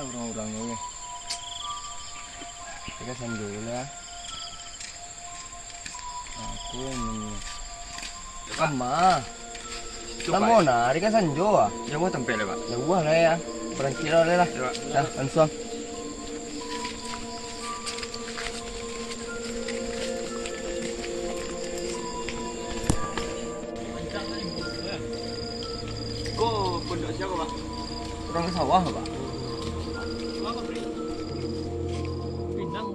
orang-orangnya ya. Kita sambil lah. Aku ini. Kama. Kamu na, hari kan sanjo ah. Jauh tempat lah pak. Jauh lah ya. Berhenti lah. Dah, langsung. Kau pondok siapa pak? Orang sawah pak. Pinang.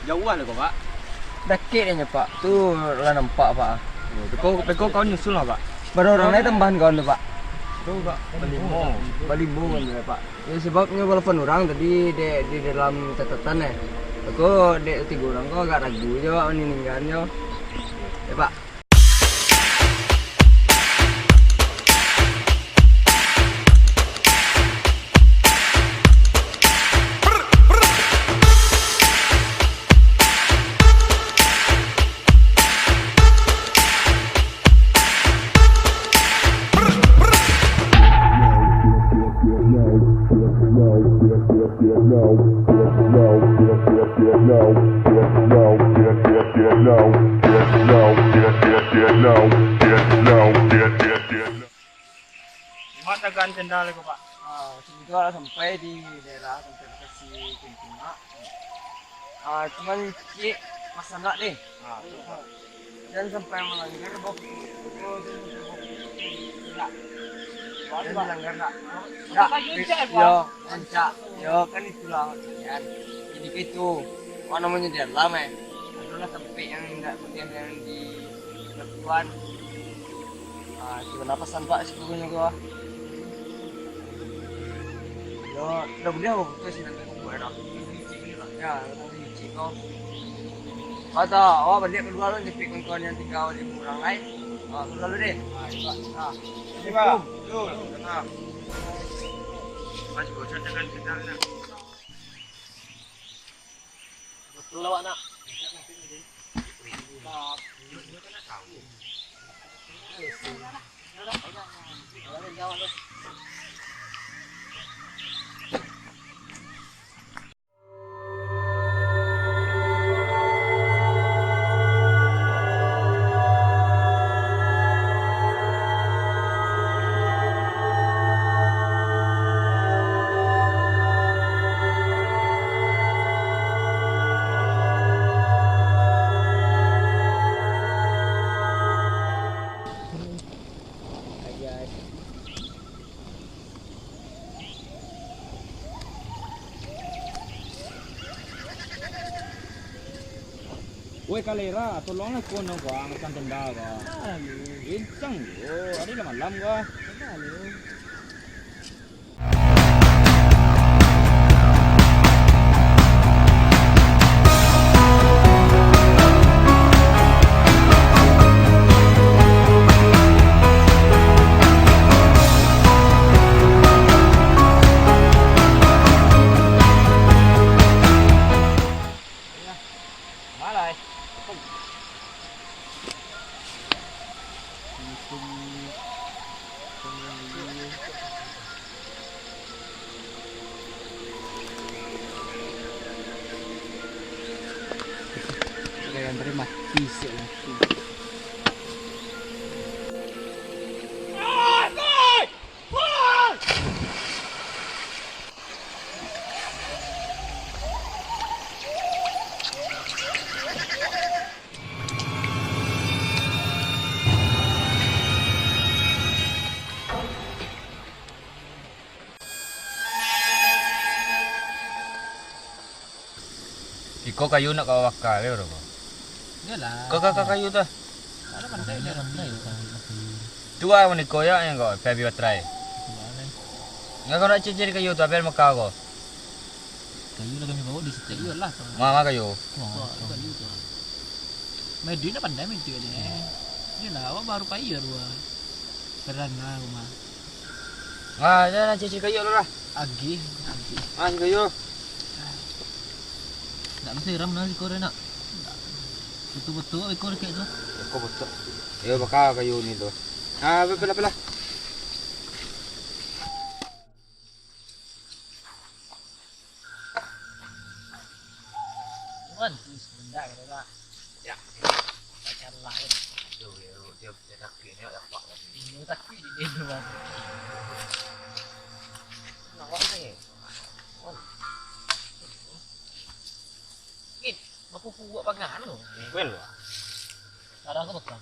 Jauhan lah kau pak. Dekit aja pak. Tu lah nampak pak. Kau nyusul lah pak. Baru orang lain tambahan kawan tu pak. Tuh pak. Balimu kan dia pak. Ya sebabnya walaupun orang tadi di dalam catatan aku dek 3 orang kok agak ragu je pak meninggalnya. Ya pak. Matakan sendal kau pak. Segitu lah sampai di daerah tempat lokasi Kuncima. Cuman cik masalah deh. Dan sampai melanggar bok. Enggak. Melanggar enggak? Yo, ancak. Yo kan itulah kan. Jadi itu. Apa namanya dia lama ya. Adalah sampai yang enggak yang di depan. Coba napasan pak sebelumnya gua. Yo, udah boleh aku putus sih nanti aku buat dah. Ya, nanti cik kau. Kata, awak balik kedua lu jepit kawan-kawan yang tinggal di orang lain. Kedua lu deh. Ini pak. Tuh, tenang. Mas bosan dengan sendalnya. Betul lah nak. Woi kalera, tolonglah kau nak gua makan tenda gua. Incang yo, ada lah malam gua. Malay. Yang beri mati sih. Iko kayu nak kau bakar ya bro. Iyalah. Kau kayu tu. Ada pandai dia pandai. Tua mo ni koya yang kau, Febio try. Nga kau nak cicir kayu tu, apel maka kau. Kayu lah kami bawa di situ juga lah. Mama kayu. Wah, kayu tu. Medu ni pandai medu ni. Dia lah, awak baru payah dua. Keren lah rumah. Ah, jangan cicir kayu lu lah. Agi. Ah, kayu. Tak mesti ram nasi korek nak. Betul-betul ekor kayak tu. Kau betul. Yo maka kayu ni tu. Ah, pela. Kan, benda kata tak. Ya. Macam lain. Dia tak kena apa. Ini tak di dia dulu. Nampak ni. Git, aku buat pagan tu. Well. Sekarang aku bakal.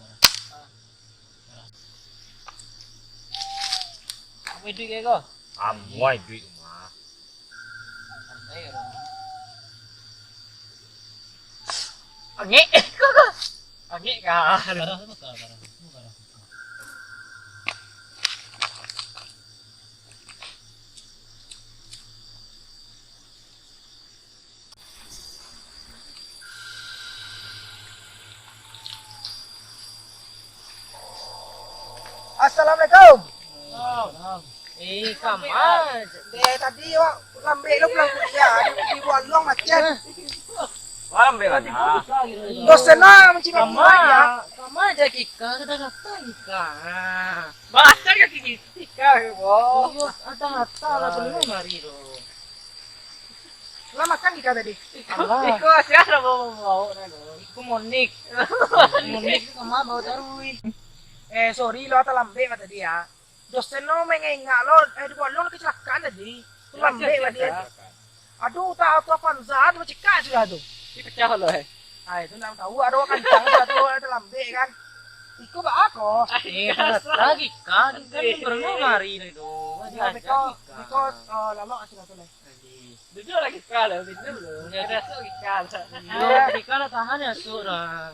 Apa itu ke kau? Amoy duit mah. Santai orang. Angin kau. Angin kah? Sekarang aku bakal. Assalamualaikum. Kamat. Tadi awak lambe lu pulang kuliah di Walong macet. Malam bekan. Dosen lah mencima ya. Kamat aja Kika, ada kata Kika. Bahasa ke Kika, bo. Ada kata lah belum hari tu. Lah makan kita tadi. Iko siapa bawa Iko Monik. Monik sama bawa terus. Sorry lo ata lambe kata dia. Dosen no mengengak lo di Walong kecelakaan tadi. Tu lambe kata dia. Aduh, tak apa panzat macam cekak sudah tu. Dipecah lo Itu nak tahu ada kancang satu ada lambe kan. Iko ba ako? Lagi Kika, Kika berenang hari itu. Because lalo asyik tu lah. Duduk lagi kala, betul belum? Ada sok Kika. Kika lah tahan ya surah.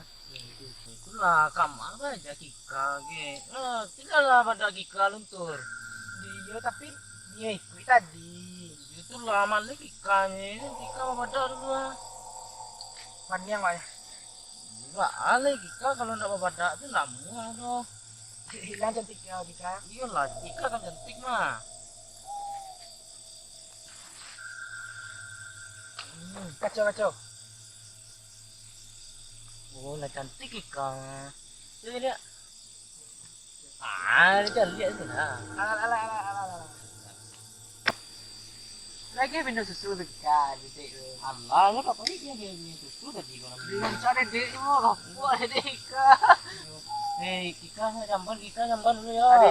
Itulah kamar aja Kika ke. Tinggallah pada Kika luntur. Dia tapi dia ikut tadi. Itulah mana Kika ni. Kika pada dulu. Panjang lah. Enggak ale Kika kalau nak pada tu nak muah tu. Hilang cantik ya Kika. Iyalah Kika kan cantik mah. Kacau. Oh, lah cantik Kika. Dia lihat. Dia cari lihat tu lah. Alah. Lagi pindah susu tu Kika. Allah, lo apa dia ni susu tadi kalau Belum cari dek tu. buat dek Kika. Kika jamban dulu ya. Ada.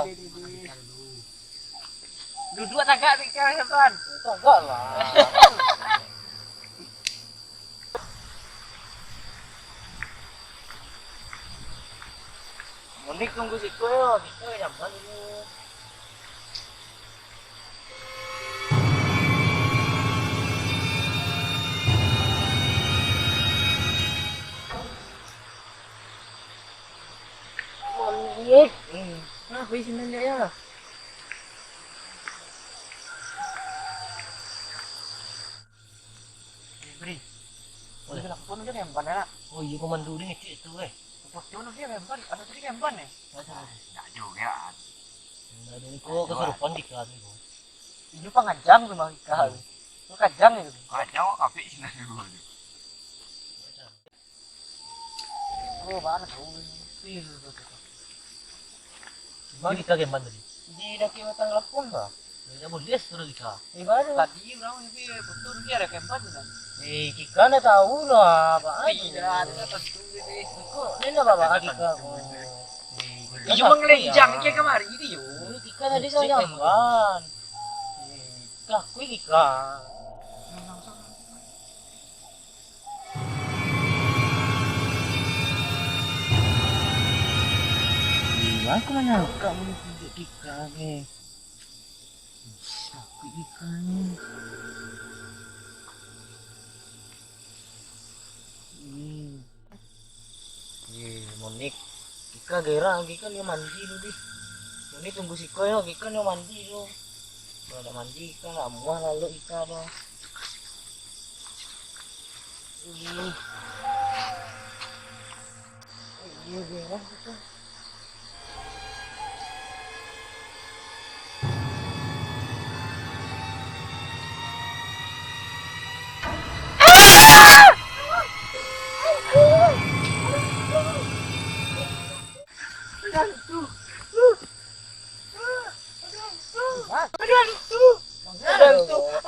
Duduk tagak Kika kan. Tagak lah. Monik tunggu situ ya, Kika jamban dulu. Monik. Apa isi nanya ya? Beri. Boleh nak pun dia yang mana? Oh iya komando ni ngecek tu Foto dia memang ada tadi memang ni. Tak juga. Ada ni kau kesurupan di kelas ni. Ini pangajang memang Kika. Pangajang itu. Kacau kafe sini dulu. Oh, mana tahu. Bagi kita game tadi. Di daki matang lapun ba? Dia boleh suruh kita. Baru tadi orang ini betul dia ada kempan tu. Kika na tahu lah apa Iya, ada tentu ini. Kok ni na baba Kika ko. Iyo menglenjang ke kemari dia. Kika na di sa jamban. Kaku Kika. Aku mana kamu tunjuk Kika ke? Aku Kika ni. Monik. Kika gerang, Kika dia mandi dulu. Ini tunggu si Koy lo, Kika yang mandi lo. Kalau udah mandi, Kika nggak muah lalu Kika lo. Ini. Iya beres itu.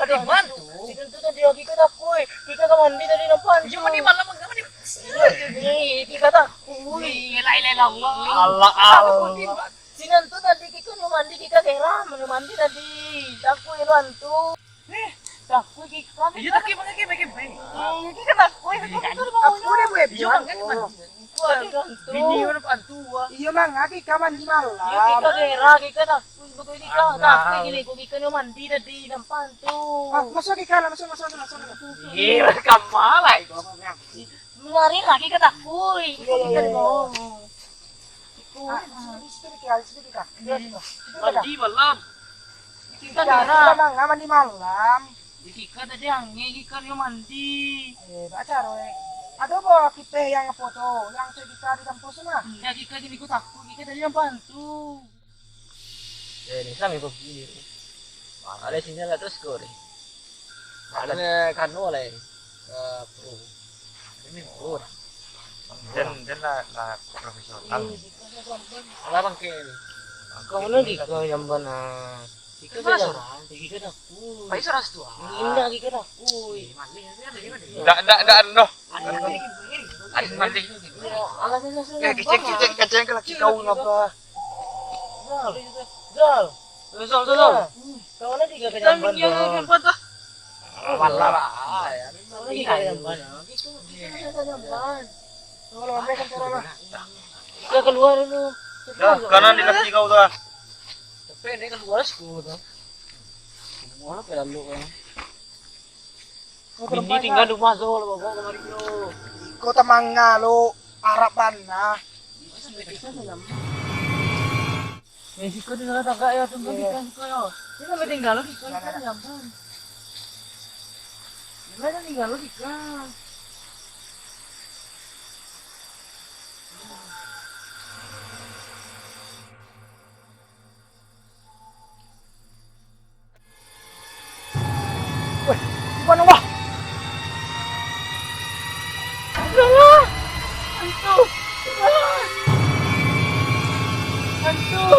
Ada mantu. Si Gantu tadi lagi kata kue. Kika ke mandi tadi nampak. Cuma di malam enggak mandi. Kika tak kue. Lai Allah. Allah. Si Gantu tadi Kika mau mandi Kika geram mau mandi tadi. Tak kue lu antu. Tak kue Kika. Iya tak kue pakai. Kika tak kue. Aku deh gue. Iya kan. Bini mana pantu iya mang aki kaman di malam iya kita gerah kita tak betul kita tak gini kita ni mandi tadi dan pantu masuk kita masuk iya kamalai lari lagi kita takui mandi malam kita gerah mang mandi malam kita tadi angin kita ni mandi baca roe. Ada apa kita yang foto, yang cerita di kampus sana? Ya kita jadi ikut aku, kita dari yang bantu. Ini sama ikut gini. Ada sini lah terus kore. Ada kanu oleh pro. Ini pro. Dan lah profesional. Lah bang ke. Kau mana di kau yang mana? Kita dah, kita dah ku. Pai seras tu. Indah kita dah ku. Dak no. Ada mandi. Kita kacang ke laki kau ngapa? Jal. Kau mana tiga kacang bandar? Wallah lah. Kau lagi kacang bandar. Kalau mereka cara kita keluar dulu. Kanan di kaki kau tu. Tapi ini keluar sekolah tu. Mana pelalu kan? Ini tinggal di masuk lo bawa kemari lo. Kota Mangga lo Araban nah. Mexico di sana tak ya tunggu kita ya. Kita mau tinggal lo kita kan jamban. Mana tinggal lo kita. Mana wah? Salah. Hantu.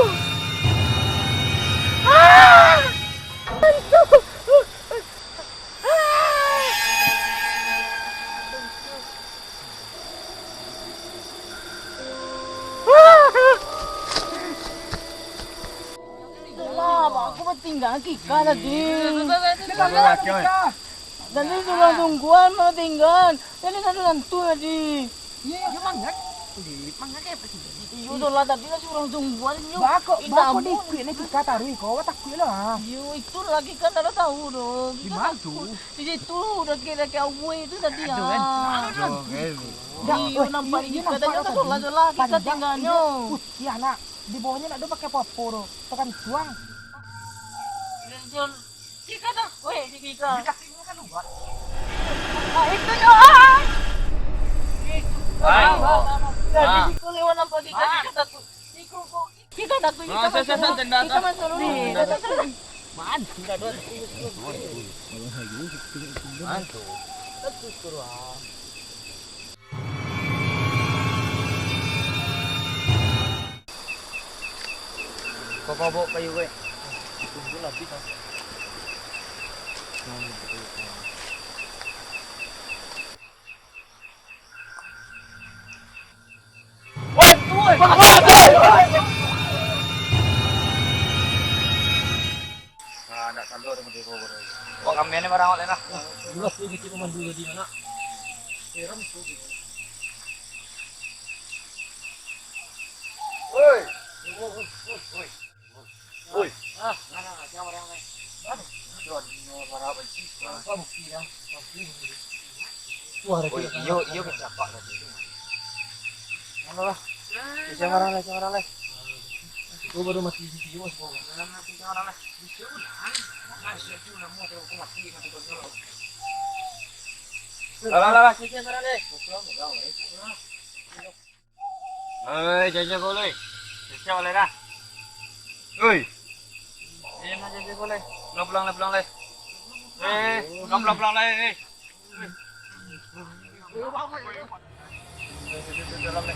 Aku mau tinggal Kika tadi. Dan ini juga tungguan mau tinggal. Jadi ada hantu tadi. Iya mangat. Mangat apa sih? Iya udah tadi lah orang tungguan itu. Bako di kuih ni Kika taruh kau tak kuih lah. Iya itu lagi kan ada tahu dong. Di mana tu? Di situ udah kira awal itu tadi ya. Iya nampak Kika tadi tak jelas Kika tinggalnya. Iya nak di bawahnya nak ada pakai popor. Tekan tuang. Kika dah, weh Kika. Kakinya kan luar. Itu yo. Jadi Kika lewat nampak Kika takut. Kika takut. Kika masuk ni. Man, sudah dua. Mantu. Terus kurang. Kau bawa kayu gue. Tunggu lagi kan. Nak salur dengan dia kau. Kau kami ni barang awak lah. Jelas ni kita mandu di mana? Seram tu. Oi. Oi. Mana jangan barang lain. John, para benci. Apa bukti dah? Wah, yo kecapak tadi. Mana lah? Jangan barang lain. Gue baru mati di sini mas, bang. Nanti orang lah. Bisa udah. Masih itu nama aku mati mati kontrol. Lah, Sekian saran deh. jajan boleh. Jajan boleh dah. Oi. Jajan boleh. Pulang le. Pulang le. Dalam le.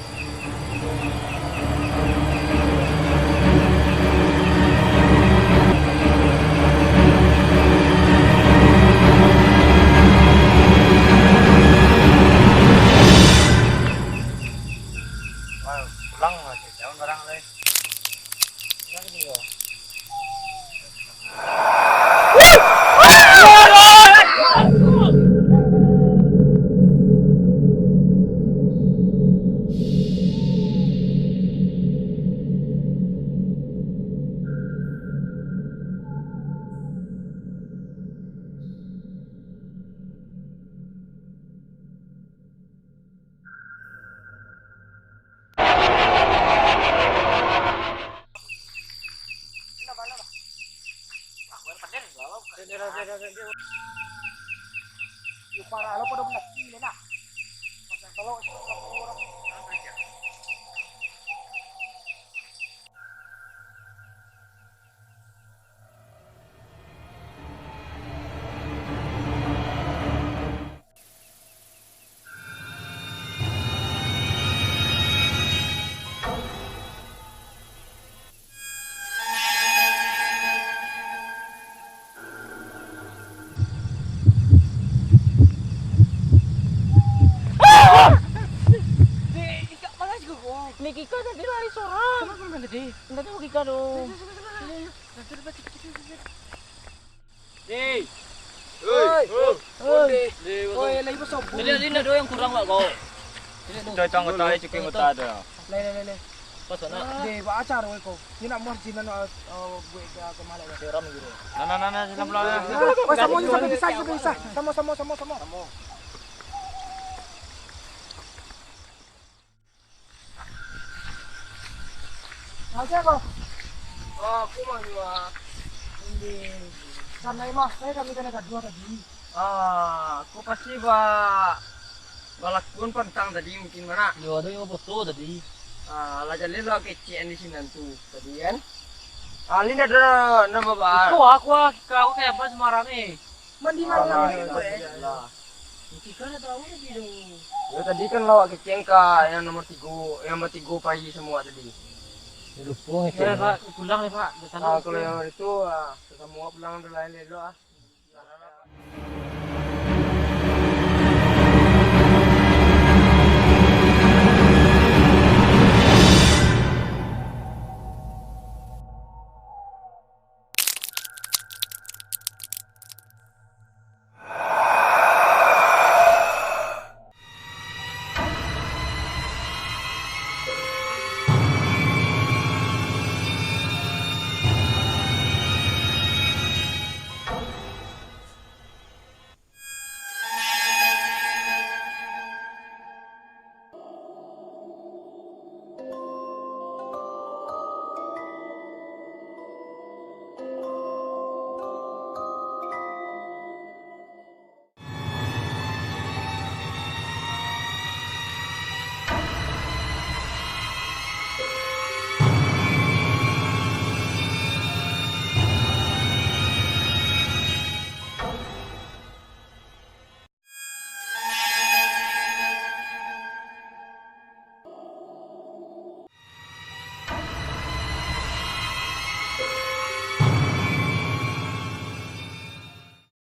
Pulang masih jangan barang le. Para lo pada budak ini nak. Kalau orang Ni Kika tadi lari seorang. Kenapa tadi? Enggak tahu Kika dong. Hey. Oi, lagi besok. Ini ada yang kurang lah kau. Cocok ngota aja cukup ngota ada. Le. Pas sana. Di ba acara ko. Ni nak margin na gue ke malay. Seram gitu. Nah, sila pulang. Oh, sama isa. Sama. Aja ko. Aku mah juga. Hindi. Sanay mo. Kami ka nagdua tadi. Aku pasti balakun pantang tadi mungkin mana. Yo ada yang betul tadi. Lah jadi lo kecian di sini tu tadi kan. Alin ada nama bar. Aku kayak pas marane. Mendingan lang gue. Kika na tahu na dito. Ya tadi kan lo kecian ka yang nomor 3 pagi semua tadi. Lupong Ya, Pak, pulang nih, Pak. Kalau yang itu semua pulang dulu lain dulu ah.